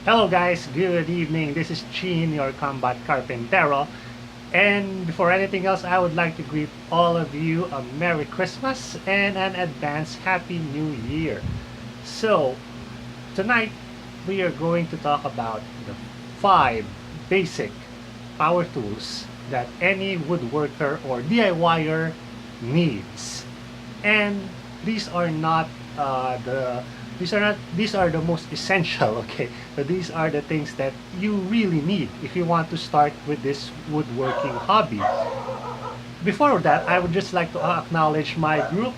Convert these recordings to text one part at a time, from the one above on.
Hello guys, good evening. This is Chin, your combat carpintero. And before anything else, I would like to greet all of you a Merry Christmas and an advance Happy New Year. So, tonight we are going to talk about the 5 basic power tools that any woodworker or DIYer needs. And these are not the these are the most essential. Okay, so these are the things that you really need if you want to start with this woodworking hobby. Before that, I would just like to acknowledge my group,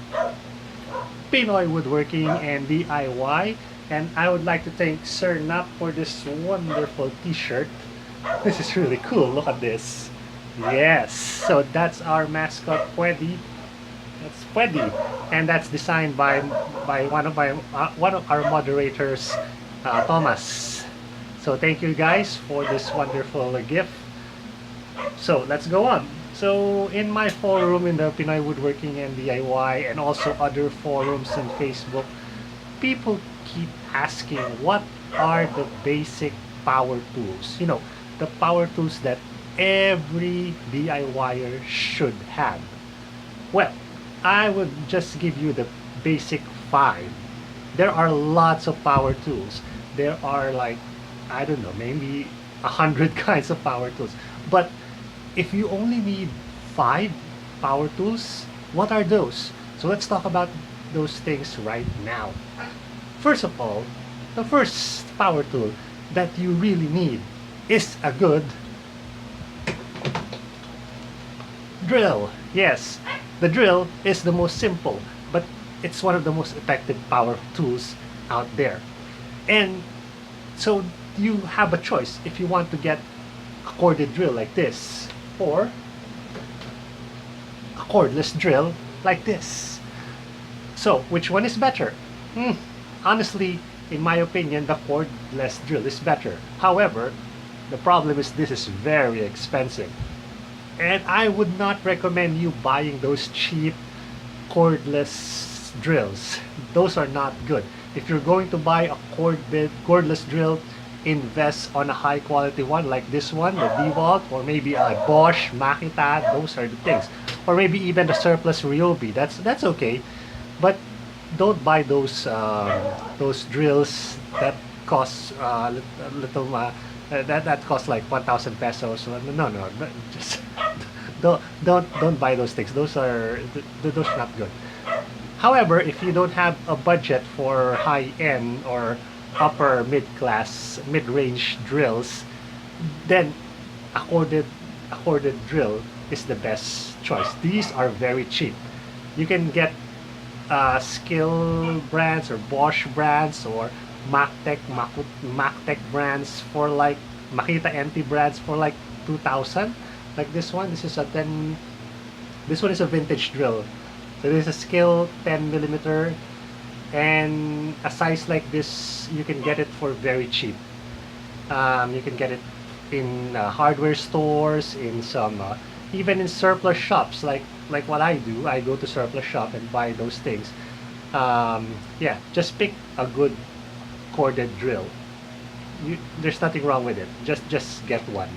Pinoy Woodworking and DIY, and I would like to thank Sir Nap for this wonderful t-shirt. This is really cool. Look at this. Yes, so that's our mascot, Pwede. That's Pwede, and that's designed by one of our moderators, Thomas. So thank you guys for this wonderful gift. So let's go on. So in my forum in the Pinoy Woodworking and DIY, and also other forums in Facebook, people keep asking what are the basic power tools. The power tools that every DIYer should have. Well, I would just give you the basic 5. There are lots of power tools. There are like, I don't know, maybe 100 kinds of power tools. But if you only need 5 power tools, what are those? So let's talk about those things right now. First of all, the first power tool that you really need is a good drill. Yes, the drill is the most simple, but it's one of the most effective power tools out there. And so you have a choice if you want to get a corded drill like this, or a cordless drill like this. So which one is better? Honestly, in my opinion, the cordless drill is better. However, the problem is this is very expensive. And I would not recommend you buying those cheap cordless drills. Those are not good. If you're going to buy a cordless drill, invest on a high quality one like this one, the DeWalt, or maybe a Bosch, Makita. Those are the things. Or maybe even the surplus Ryobi. That's okay, but don't buy those drills that cost a little. That costs like 1,000 pesos. No, just don't buy those things. Those are not good. However, if you don't have a budget for high-end or upper mid-class, mid-range drills, then a corded drill is the best choice. These are very cheap. You can get Skill brands or Bosch brands or Mactech brands for like Makita NT brands for like 2,000. Like this one, this one is a vintage drill. So this is a Skill 10 millimeter, and a size like this you can get it for very cheap. You can get it in hardware stores, in some even in surplus shops, like what I do. I go to surplus shop and buy those things. Yeah, just pick a good corded drill. There's nothing wrong with it. Just get one.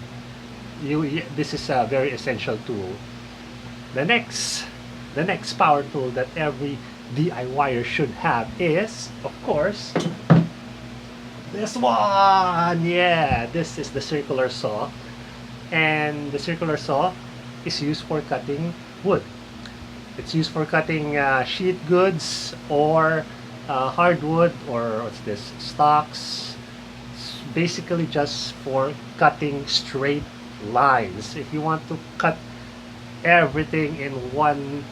This is a very essential tool. The next power tool that every DIYer should have is, of course, this one. Yeah, this is the circular saw, and the circular saw is used for cutting wood. It's used for cutting sheet goods or hardwood, or what's this, stocks. It's basically just for cutting straight lines. If you want to cut everything in one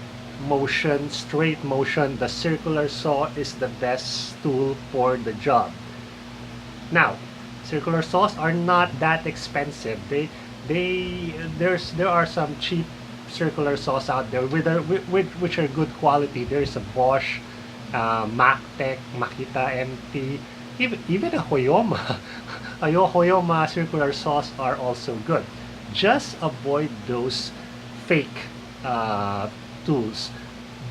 motion, straight motion, the circular saw is the best tool for the job. Now, circular saws are not that expensive. There are some cheap circular saws out there which are good quality. There's a Bosch, Mactech, Makita NT, even a Hoyoma. Hoyoma circular saws are also good. Just avoid those fake tools.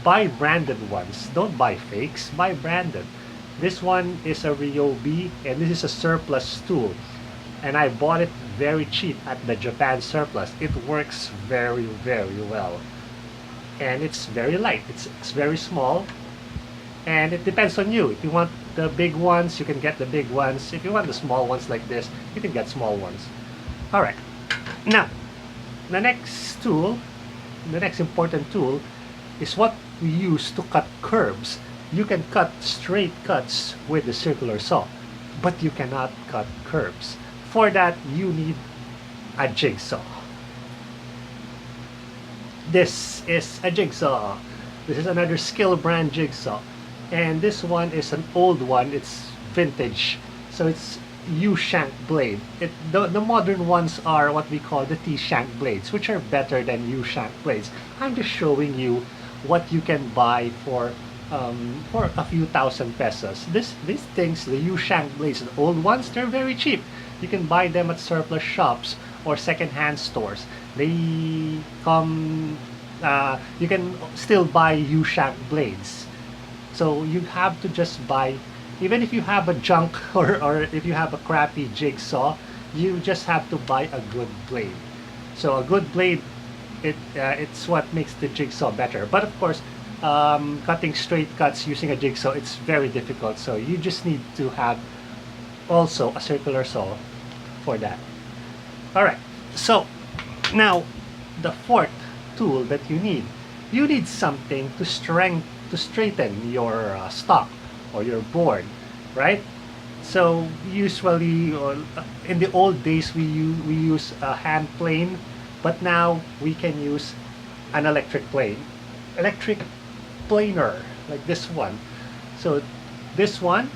Buy branded ones. Don't buy fakes. Buy branded. This one is a Ryobi, and this is a surplus tool. And I bought it very cheap at the Japan surplus. It works very, very well. And it's very light. It's very small. And it depends on you. If you want the big ones, you can get the big ones. If you want the small ones like this, you can get small ones. Alright. Now, the next tool, the next important tool, is what we use to cut curves. You can cut straight cuts with the circular saw, but you cannot cut curves. For that, you need a jigsaw. This is a jigsaw. This is another Skill brand jigsaw. And this one is an old one. It's vintage. So it's U-shank blade. The modern ones are what we call the T-shank blades, which are better than U-shank blades. I'm just showing you what you can buy for a few thousand pesos. These things, the U-shank blades, the old ones, they're very cheap. You can buy them at surplus shops or second-hand stores. They come. You can still buy U-shank blades. So you have to just buy, even if you have a junk or if you have a crappy jigsaw, you just have to buy a good blade. So a good blade, it's what makes the jigsaw better. But of course, cutting straight cuts using a jigsaw, it's very difficult. So you just need to have also a circular saw for that. Alright, so now the fourth tool that you need something to straighten your stock or your board, right? So usually in the old days we use a hand plane, but now we can use an electric planer like this one. So this one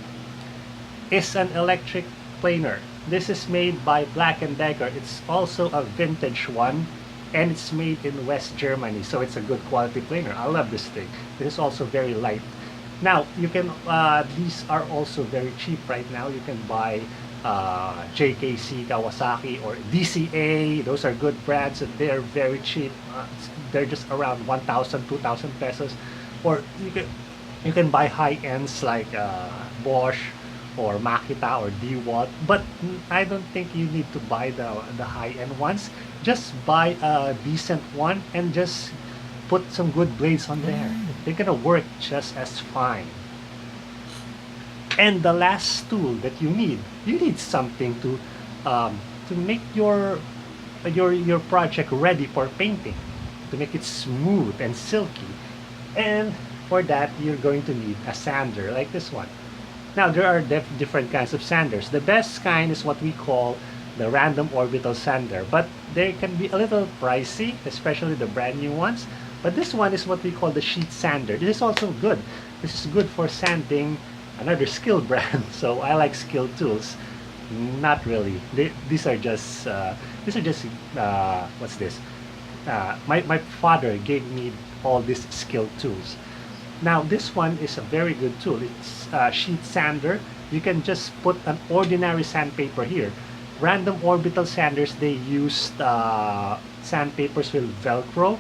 is an electric planer. This is made by Black & Decker. It's also a vintage one, and it's made in West Germany, so it's a good quality planer. I love this thing. This is also very light. Now you can these are also very cheap right now. You can buy JKC, Kawasaki, or DCA. Those are good brands, and they're very cheap. They're just around 1,000, 2,000 pesos. Or you can buy high ends like Bosch or Makita or DeWalt, but I don't think you need to buy the high end ones. Just buy a decent one and just put some good blades on there. They're gonna work just as fine. And the last tool that you need something to make your project ready for painting, to make it smooth and silky. And for that, you're going to need a sander like this one. Now there are different kinds of sanders. The best kind is what we call the random orbital sander, but they can be a little pricey, especially the brand new ones. But this one is what we call the sheet sander. This is also good. This is good for sanding, another Skill brand. So I like Skill tools. Not really. These are just what's this? My father gave me all these Skill tools. Now this one is a very good tool. It's a sheet sander. You can just put an ordinary sandpaper here. Random orbital sanders, they use sandpapers with Velcro,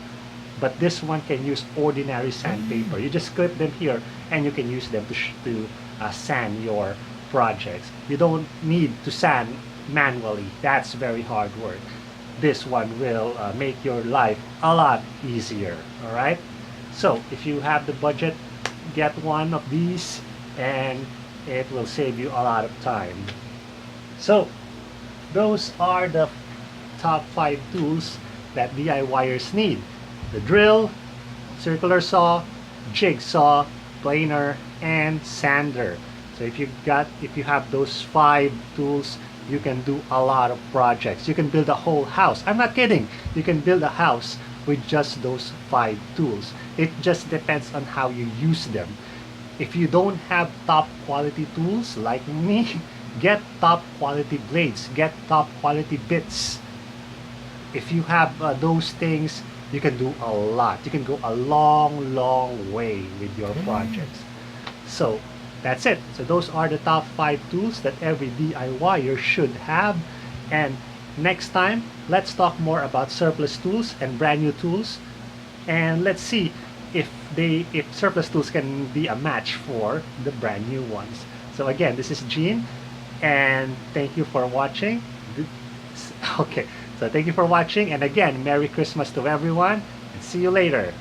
but this one can use ordinary sandpaper. You just clip them here and you can use them to sand your projects. You don't need to sand manually. That's very hard work. This one will make your life a lot easier. All right. So if you have the budget, get one of these and it will save you a lot of time. So those are the top 5 tools that DIYers need: the drill, circular saw, jigsaw, planer, and sander. So if you have those 5 tools, you can do a lot of projects. You can build a whole house. I'm not kidding. You can build a house with just those 5 tools. It just depends on how you use them. If you don't have top quality tools like me, get top quality blades, get top quality bits. If you have those things, you can do a lot. You can go a long, long way with your projects. So that's it. So those are the top 5 tools that every DIYer should have. And next time, let's talk more about surplus tools and brand new tools. And let's see if surplus tools can be a match for the brand new ones. So again, this is Gene, and thank you for watching. Okay, so thank you for watching, and again, Merry Christmas to everyone, and see you later.